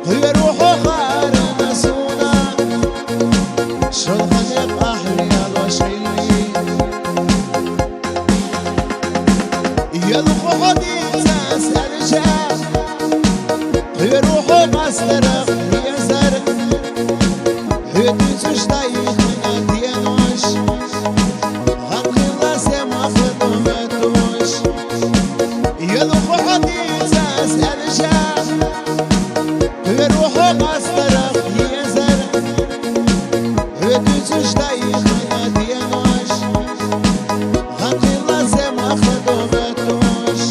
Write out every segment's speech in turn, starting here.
يروحوا خارنا سونا شو الخليق أحلى الوشيلي يلقوا حديثة سرجة يروحوا مصدر يزر يدوسوش طيب دينوش غني الله سما خدمتوش يلقوا حديثة سرجة يروحوا مصدر يزر يدوسوش طيب دينوش غني الله سما خدمتوش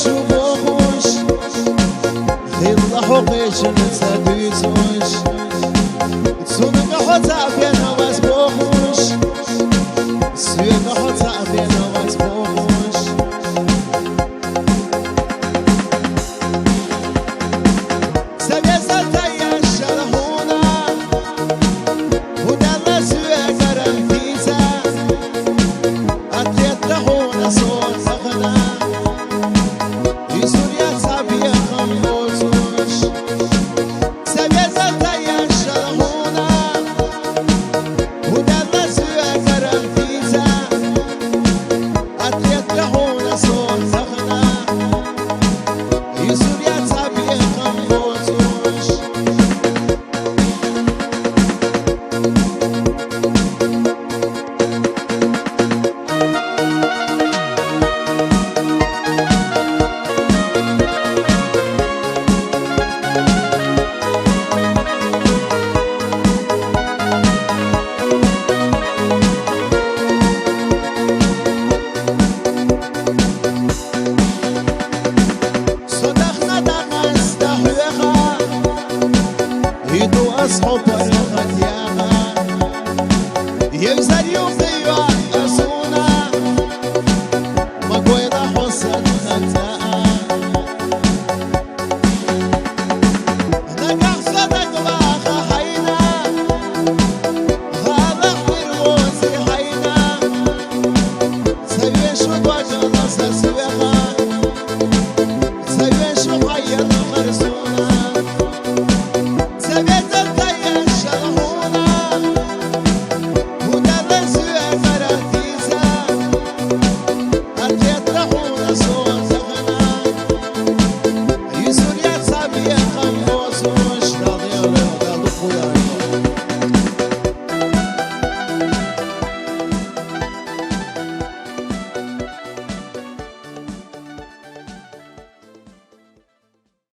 شو بوخوش خير الله وقيش نتساديسوش تسونك حوتا بينا واس بوخوش سيوك حوتا بينا واس بوخوش سبيا سلطايا الشرحونا ودالا سيوك رمتيسا أتليت لحونا صوت سخنا أصحاب الخديعة يبزر يوضيع أسونا مقويضة حسن خداعة نقع صدق باخا حينا هذا حير غوزي حينا سوي شو دوجه نصر سويها سوي شو حينا مرسونا سوي